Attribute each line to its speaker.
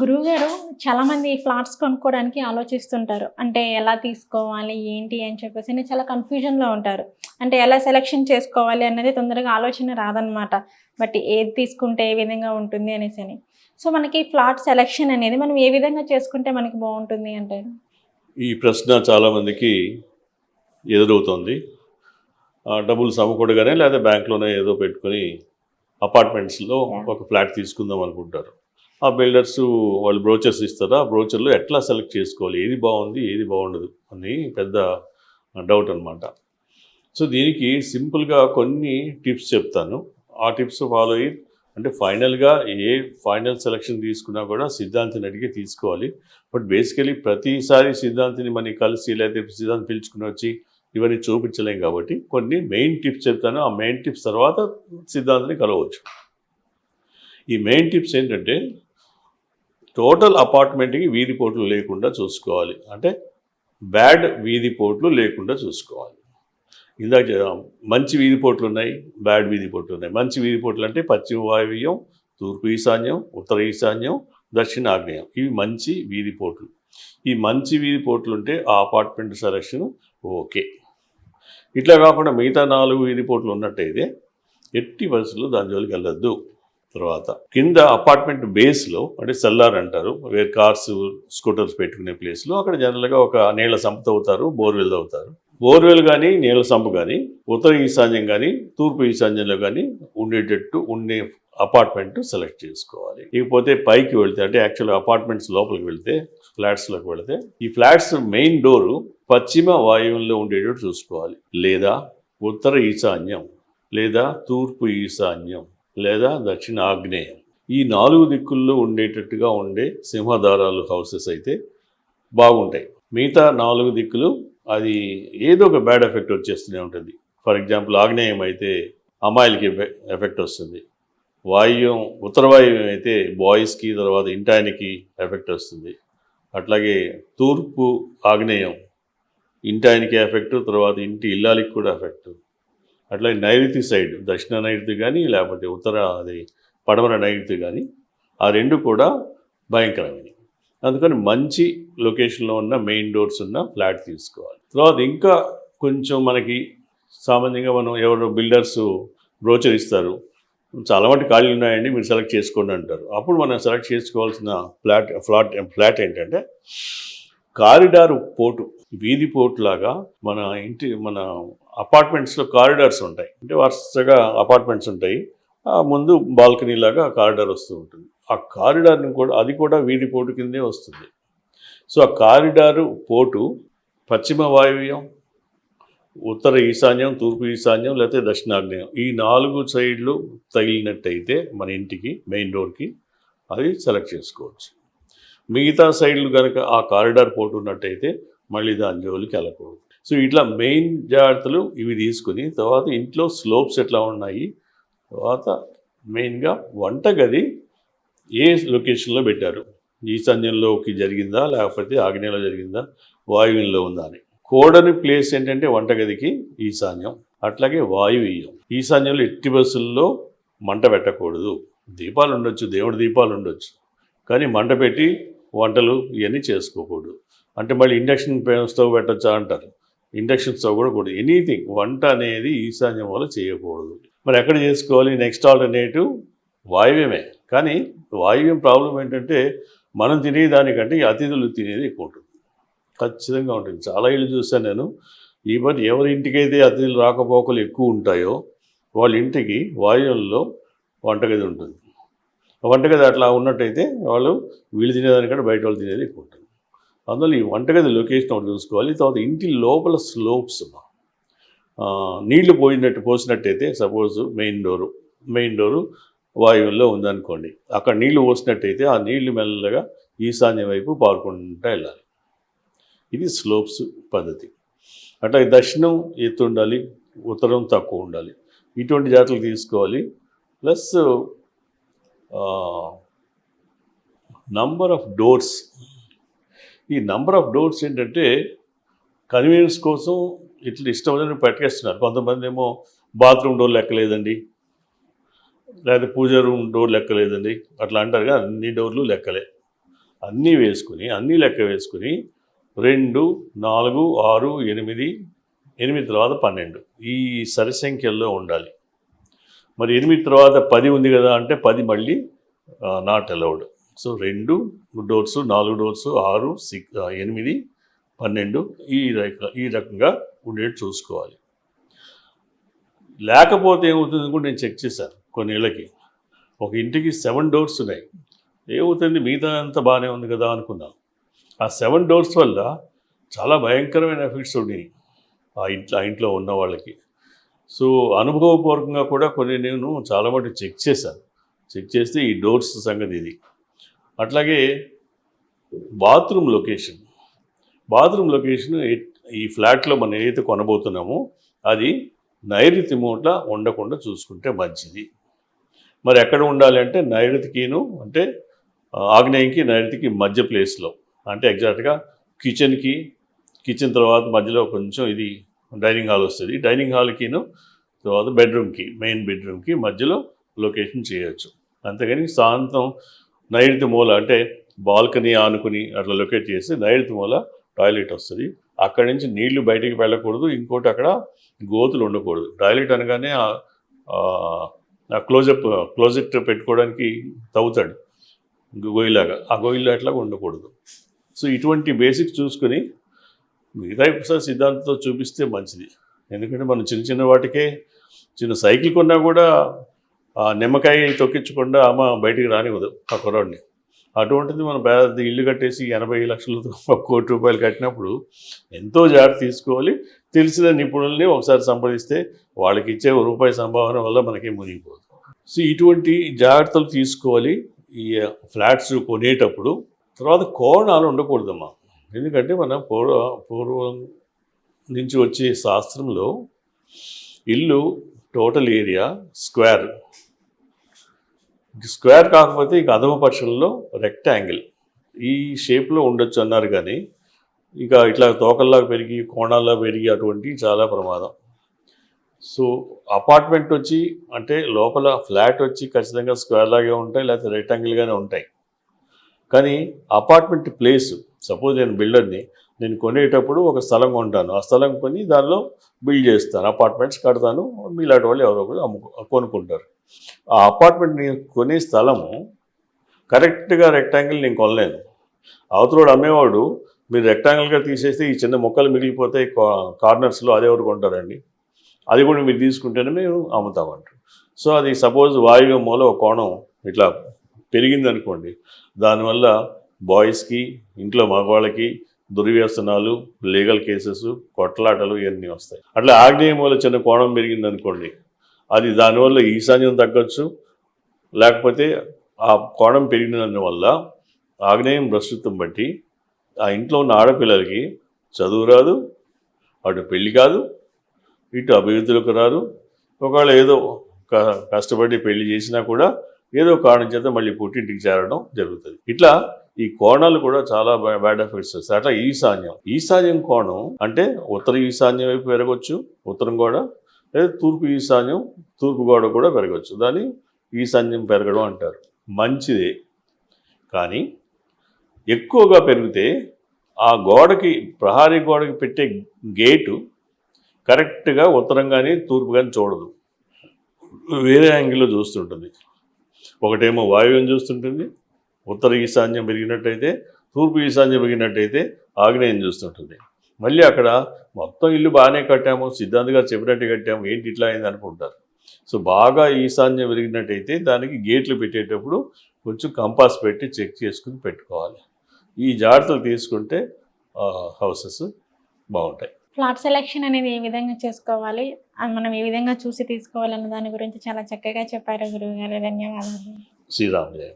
Speaker 1: గురువుగారు చాలామంది ఫ్లాట్స్ కొనుక్కోవడానికి ఆలోచిస్తుంటారు. అంటే ఎలా తీసుకోవాలి, ఏంటి అని చెప్పేసని చాలా కన్‌ఫ్యూజన్‌లో ఉంటారు. అంటే ఎలా సెలక్షన్ చేసుకోవాలి అన్నది తొందరగా ఆలోచన రాదనమాట. బట్ ఏది తీసుకుంటే ఏ విధంగా ఉంటుంది అనేసని. సో, మనకి ఫ్లాట్ సెలక్షన్ అనేది మనం ఏ విధంగా చేసుకుంటే మనకి బావుంటుంది అంటారు?
Speaker 2: ఈ ప్రశ్న చాలామందికి ఎదురవుతోంది. డబ్బులు సమకూడగానే లేదా బ్యాంక్‌లోనే ఏదో పెట్టుకొని అపార్ట్మెంట్స్‌లో ఒక ఫ్లాట్ తీసుకుందాం అనుకుంటారు. ఆ బిల్డర్స్ వాళ్ళు బ్రోచర్స్ ఇస్తారు. ఆ బ్రోచర్‌లో ఎట్లా సెలెక్ట్ చేసుకోవాలి, ఏది బాగుంది, ఏది బాగుండదు అని పెద్ద డౌట్ అనమాట. సో దీనికి సింపుల్గా కొన్ని టిప్స్ చెప్తాను. ఆ టిప్స్ ఫాలో అయ్యి అంటే ఫైనల్గా ఏ ఫైనల్ సెలక్షన్ తీసుకున్నా కూడా సిద్ధాంతిని అడిగి తీసుకోవాలి. బట్ బేసికలీ ప్రతిసారి సిద్ధాంతిని మనకి కలిసి లేకపోతే సిద్ధాంతి పిలుచుకుని వచ్చి ఇవన్నీ చూపించలేం కాబట్టి కొన్ని మెయిన్ టిప్స్ చెప్తాను. ఆ మెయిన్ టిప్స్ తర్వాత సిద్ధాంతిని కలవచ్చు. ఈ మెయిన్ టిప్స్ ఏంటంటే టోటల్ అపార్ట్మెంట్కి వీధి పోట్లు లేకుండా చూసుకోవాలి. అంటే బ్యాడ్ వీధి పోట్లు లేకుండా చూసుకోవాలి. ఇందాక మంచి వీధి పోట్లు ఉన్నాయి, బ్యాడ్ వీధి పోట్లు ఉన్నాయి. మంచి వీధి పోట్లు అంటే పశ్చిమ వాయువ్యం, తూర్పు ఈశాన్యం, ఉత్తర ఈశాన్యం, దక్షిణ ఆగ్నేయం. ఇవి మంచి వీధి పోట్లు. ఈ మంచి వీధి పోట్లు ఉంటే ఆ అపార్ట్మెంట్ సెలక్షన్ ఓకే. ఇట్లా కాకుండా మిగతా 4 వీధి పోట్లు ఉన్నట్టయితే ఎట్టి పరిస్థితుల్లో దాని జోలికి వెళ్ళొద్దు. తర్వాత కింద అపార్ట్మెంట్ బేస్లో అంటే సెల్లార్ అంటారు, వేరే కార్స్ స్కూటర్స్ పెట్టుకునే ప్లేస్లో అక్కడ జనరల్గా ఒక నీళ్ల సంప తవ్వుతారు, బోర్వెల్ తవ్వుతారు. బోర్వెల్ కానీ నీళ్ల సంపు కానీ ఉత్తర ఈశాన్యం కానీ తూర్పు ఈశాన్యంలో కానీ ఉండేటట్టు ఉండే అపార్ట్మెంట్ సెలెక్ట్ చేసుకోవాలి. ఇకపోతే పైకి వెళ్తే అంటే యాక్చువల్గా అపార్ట్మెంట్స్ లోపలికి వెళ్తే ఫ్లాట్స్లోకి వెళితే ఈ ఫ్లాట్స్ మెయిన్ డోరు పశ్చిమ వాయువుల్లో ఉండేటట్టు చూసుకోవాలి, లేదా ఉత్తర ఈశాన్యం, లేదా తూర్పు ఈశాన్యం, లేదా దక్షిణ ఆగ్నేయం. ఈ 4 దిక్కుల్లో ఉండేటట్టుగా ఉండే సింహదారాలు హౌసెస్ అయితే బాగుంటాయి. మిగతా 4 దిక్కులు అది ఏదో ఒక బ్యాడ్ ఎఫెక్ట్ వచ్చేస్తూనే ఉంటుంది. ఫర్ ఎగ్జాంపుల్ ఆగ్నేయం అయితే అమ్మాయిలకి ఎఫెక్ట్ వస్తుంది, వాయువ్యం ఉత్తర వాయువ్యం అయితే బాయ్స్కి తర్వాత ఇంటాయనికి ఎఫెక్ట్ వస్తుంది. అట్లాగే తూర్పు ఆగ్నేయం ఇంటాయనికి ఎఫెక్ట్, తర్వాత ఇంటి ఇల్లాలికి కూడా ఎఫెక్ట్. అట్లాగే నైరుతి సైడ్ దక్షిణ నైరుతి కానీ లేకపోతే ఉత్తర అది పడమర నైరుతి కానీ ఆ రెండు కూడా భయంకరమైనవి. అందుకని మంచి లొకేషన్లో ఉన్న మెయిన్ డోర్స్ ఉన్న ఫ్లాట్ తీసుకోవాలి. తర్వాత ఇంకా కొంచెం మనకి సామాన్యంగా మనం ఎవరు బిల్డర్స్ బ్రోచర్ ఇస్తారు, చాలా మటు ఖాళీ ఉన్నాయండి మీరు సెలెక్ట్ చేసుకోండి అంటారు. అప్పుడు మనం సెలెక్ట్ చేసుకోవాల్సిన ఫ్లాట్ ఏంటంటే కారిడార్ పోటు, వీధి పోటు లాగా మన అపార్ట్మెంట్స్లో కారిడార్స్ ఉంటాయి. అంటే వరుసగా అపార్ట్మెంట్స్ ఉంటాయి, ముందు బాల్కనీ లాగా కారిడార్ వస్తూ ఉంటుంది. ఆ కారిడార్ని కూడా అది కూడా వీధి పోటు కిందే వస్తుంది. సో ఆ కారిడారు పోటు పశ్చిమ వాయువ్యం, ఉత్తర ఈశాన్యం, తూర్పు ఈశాన్యం, లేకపోతే దక్షిణాగ్నేయం ఈ 4 సైడ్లు తగిలినట్టయితే మన ఇంటికి మెయిన్ డోర్కి అది సెలెక్ట్ చేసుకోవచ్చు. మిగతా సైడ్లు కనుక ఆ కారిడార్ పోటు ఉన్నట్టయితే మళ్ళీ దాని జోలికి వెళ్ళకూడదు. సో ఇట్లా మెయిన్ జాగ్రత్తలు ఇవి తీసుకుని తర్వాత ఇంట్లో స్లోప్స్ ఎట్లా ఉన్నాయి, తర్వాత మెయిన్గా వంటగది ఏ లొకేషన్లో పెట్టారు, ఈశాన్యంలోకి జరిగిందా లేకపోతే ఆగ్నేయంలో జరిగిందా, వాయువ్యంలో ఉందా అని. కోడని ప్లేస్ ఏంటంటే వంటగదికి ఈశాన్యం, అట్లాగే వాయువ్యం. ఈశాన్యంలో ఎట్టి బస్సుల్లో మంట పెట్టకూడదు. దీపాలు ఉండొచ్చు, దేవుడి దీపాలు ఉండొచ్చు, కానీ మంట పెట్టి వంటలు ఇవన్నీ చేసుకోకూడదు. అంటే మళ్ళీ ఇండక్షన్ స్టవ్ పెట్టచ్చా అంటారు, ఇండక్షన్ స్టవ్ కూడా కూడదు. ఎనీథింగ్ వంట అనేది ఈశాన్యం వల్ల చేయకూడదు. మరి ఎక్కడ చేసుకోవాలి? నెక్స్ట్ ఆల్టర్నేటివ్ వాయువ్యమే. కానీ వాయువ్యం ప్రాబ్లం ఏంటంటే మనం తినేదానికంటే అతిథులు తినేది ఎక్కువ ఉంటుంది, ఖచ్చితంగా ఉంటుంది. చాలా ఇళ్ళు చూశాను నేను. ఈవెన్ ఎవరి ఇంటికైతే అతిథులు రాకపోకలు ఎక్కువ ఉంటాయో వాళ్ళ ఇంటికి వాయువ్యంలో వంటగది ఉంటుంది. వంటగది అట్లా ఉన్నట్టయితే వాళ్ళు వీళ్ళు తినేదానికంటే బయట వాళ్ళు తినేది ఎక్కువ ఉంటుంది. అందువల్ల ఈ వంటగది లొకేషన్ ఒకటి చూసుకోవాలి. తర్వాత ఇంటి లోపల స్లోప్స్, నీళ్లు పోసినట్టయితే సపోజ్ మెయిన్ డోరు వాయువుల్లో ఉందనుకోండి, అక్కడ నీళ్లు పోసినట్టయితే ఆ నీళ్లు మెల్లగా ఈశాన్యం వైపు పారుకుంటూ వెళ్ళాలి. ఇది స్లోప్స్ పద్ధతి. అట్లా దక్షిణం ఎత్తు ఉండాలి, ఉత్తరం తక్కువ ఉండాలి. ఇటువంటి జాగ్రత్తలు తీసుకోవాలి. Plus number of doors. ఈ నంబర్ ఆఫ్ డోర్స్ ఏంటంటే కన్వీనియన్స్ కోసం ఇట్లా ఇష్టం వచ్చినట్టు పెట్టేస్తున్నారు. కొంతమంది ఏమో బాత్రూమ్ డోర్ లెక్కలేదండి, లేకపోతే పూజ రూమ్ డోర్ లెక్కలేదండి అట్లా అంటారు కదా, అన్ని డోర్లు లెక్కలే. అన్నీ వేసుకుని అన్నీ లెక్క వేసుకుని 2, 4, 6, 8, 8 తర్వాత 12 ఈ సరి సంఖ్యల్లో ఉండాలి. మరి 8 తర్వాత 10 ఉంది కదా అంటే 10 మళ్ళీ not allowed. So 2 doors, 4 doors, 6, 8, 12 ఈ రకంగా ఉండేది చూసుకోవాలి. లేకపోతే ఏమవుతుంది కూడా నేను చెక్ చేశాను కొన్ని ఇళ్ళకి. ఒక ఇంటికి 7 డోర్స్ ఉన్నాయి. ఏమవుతుంది మిగతా అంతా బాగానే ఉంది కదా అనుకున్నాను. ఆ 7 డోర్స్ వల్ల చాలా భయంకరమైన ఎఫెక్ట్స్ ఉన్నాయి ఆ ఇంట్లో ఉన్న వాళ్ళకి. సో అనుభవపూర్వకంగా కూడా కొన్ని నేను చాలా మటుకు చెక్ చేశాను. చెక్ చేస్తే ఈ డోర్స్ సంగతి ఇది. అట్లాగే బాత్రూమ్ లొకేషన్ ఈ ఫ్లాట్లో మనం ఏదైతే కొనబోతున్నామో అది నైరుతి మూల ఉండకుండా చూసుకుంటే మంచిది. మరి ఎక్కడ ఉండాలి అంటే నైరుతికిను అంటే ఆగ్నేయంకి నైరుతికి మధ్య ప్లేస్లో, అంటే ఎగ్జాక్ట్గా కిచెన్ తర్వాత మధ్యలో కొంచెం ఇది డైనింగ్ హాల్ వస్తుంది. డైనింగ్ హాల్కిను తర్వాత మెయిన్ బెడ్రూమ్కి మధ్యలో లొకేషన్ చేయొచ్చు. అంతేగాని సాయంత్రం నైరుతి మూల అంటే బాల్కనీ ఆనుకుని అట్లా లొకేట్ చేసి నైరుతి మూల టాయిలెట్ వస్తుంది. అక్కడి నుంచి నీళ్లు బయటికి వెళ్ళకూడదు. ఇంకోటి అక్కడ గోతులు ఉండకూడదు. టాయిలెట్ అనగానే క్లోజెట్ పెట్టుకోవడానికి తవ్వుతాడు గొయ్యిలాగా, ఆ గొయ్యిలో అట్లాగా ఉండకూడదు. సో ఇటువంటి బేసిక్స్ చూసుకొని మిగతా ఒకసారి సిద్ధాంతంతో చూపిస్తే మంచిది. ఎందుకంటే మనం చిన్న వాటికే చిన్న సైకిల్ కొన్నా కూడా ఆ నిమ్మకాయ తొక్కించకుండా అమ్మ బయటికి రానివ్వదు ఆ కుర్రాడిని. అటువంటిది మనం పెద్ద ఇల్లు కట్టేసి 80 లక్షలతో 1 కోటి రూపాయలు కట్టినప్పుడు ఎంతో జాగ్రత్త తీసుకోవాలి. తెలిసిన నిపుణుల్ని ఒకసారి సంప్రదిస్తే వాళ్ళకి ఇచ్చే రూపాయి సంభావన వల్ల మనకి మునిగిపోదు. సో ఇటువంటి జాగ్రత్తలు తీసుకోవాలి ఈ ఫ్లాట్స్ కొనేటప్పుడు. తర్వాత కోణాలు ఉండకూడదమ్మా. ఎందుకంటే మన పూర్వం నుంచి వచ్చే శాస్త్రంలో ఇల్లు టోటల్ ఏరియా స్క్వేర్ కాకపోతే ఇక అధమ పక్షంలో రెక్టాంగిల్ ఈ షేప్లో ఉండొచ్చు అన్నారు. కానీ ఇక ఇట్లా తోకల్లాగా పెరిగి కోణాల్లో పెరిగి అటువంటి చాలా ప్రమాదం. సో అపార్ట్మెంట్ వచ్చి అంటే లోపల ఫ్లాట్ వచ్చి ఖచ్చితంగా స్క్వేర్ లాగే ఉంటాయి, లేకపోతే రెక్టాంగిల్గానే ఉంటాయి. కానీ అపార్ట్మెంట్ ప్లేసు, సపోజ్ నేను బిల్డర్ని, నేను కొనేటప్పుడు ఒక స్థలం కొంటాను. ఆ స్థలం కొని దానిలో బిల్డ్ చేస్తాను, అపార్ట్మెంట్స్ కడతాను. మీలాంటి వాళ్ళు ఎవరో ఒకరు కొనుక్కుంటారు. ఆ అపార్ట్మెంట్ నేను కొనే స్థలము కరెక్ట్గా రెక్టాంగిల్ నేను కొనలేను. అవతలోడు అమ్మేవాడు మీరు రెక్టాంగిల్గా తీసేస్తే ఈ చిన్న మొక్కలు మిగిలిపోతాయి కార్నర్స్లో, అది ఎవరు కొంటారండి? అది కూడా మీరు తీసుకుంటేనే మేము అమ్ముతామంటారు. సో అది సపోజ్ వాయువ్య మూల ఒక కోణం ఇట్లా పెరిగింది అనుకోండి, దానివల్ల బాయ్స్కి ఇంట్లో మగవాళ్ళకి దుర్వ్యసనాలు, లీగల్ కేసెస్, కొట్లాటలు ఇవన్నీ వస్తాయి. అట్లా ఆగ్నేయ మూల చిన్న కోణం పెరిగింది అనుకోండి, అది దానివల్ల ఈశాన్యం తగ్గచ్చు. లేకపోతే ఆ కోణం పెరిగినందువల్ల ఆగ్నేయం ప్రస్తుతం బట్టి ఆ ఇంట్లో ఉన్న ఆడపిల్లలకి చదువు రాదు, అటు పెళ్ళి కాదు, ఇటు అభివృద్ధిలోకి రారు. ఒకవేళ ఏదో కష్టపడి పెళ్లి చేసినా కూడా ఏదో కారణం చేత మళ్ళీ పుట్టింటికి చేరడం జరుగుతుంది. ఇట్లా ఈ కోణాలు కూడా చాలా బ్యాడ్ ఎఫెక్ట్స్ వస్తాయి. అట్లా ఈశాన్యం కోణం అంటే ఉత్తర ఈశాన్యం వైపు పెరగవచ్చు, ఉత్తరం గోడ, లేదా తూర్పు గోడ కూడా పెరగవచ్చు. దాన్ని ఈశాన్యం పెరగడం అంటారు. మంచిదే. కానీ ఎక్కువగా పెరిగితే ఆ ప్రహారీ గోడకి పెట్టే గేటు కరెక్ట్గా ఉత్తరం కానీ తూర్పు కానీ చూడదు, వేరే యాంగిల్లో చూస్తుంటుంది. ఒకటేమో వాయువ్యం చూస్తుంటుంది, ఉత్తర ఈశాన్యం పెరిగినట్టయితే, తూర్పు ఈశాన్యం పెరిగినట్టయితే ఆగ్నేయం చూస్తుంటుంది. మళ్ళీ అక్కడ మొత్తం ఇల్లు బాగానే కట్టాము, సిద్ధాంత్ గారు చెప్పినట్టు కట్టాము, ఏంటి ఇట్లా అయింది అనుకుంటారు. సో బాగా ఈశాన్యం పెరిగినట్టయితే దానికి గేట్లు పెట్టేటప్పుడు కొంచెం కంపాస్ పెట్టి చెక్ చేసుకుని పెట్టుకోవాలి. ఈ జాగ్రత్తలు తీసుకుంటే హౌసెస్ బాగుంటాయి.
Speaker 1: ఫ్లాట్ సెలెక్షన్ అనేది ఏ విధంగా చేసుకోవాలి, మనం ఏ విధంగా చూసి తీసుకోవాలి అన్న దాని గురించి చాలా చక్కగా చెప్పారు గురువు గారు. ధన్యవాదాలు.
Speaker 2: శ్రీరామ్ జయ.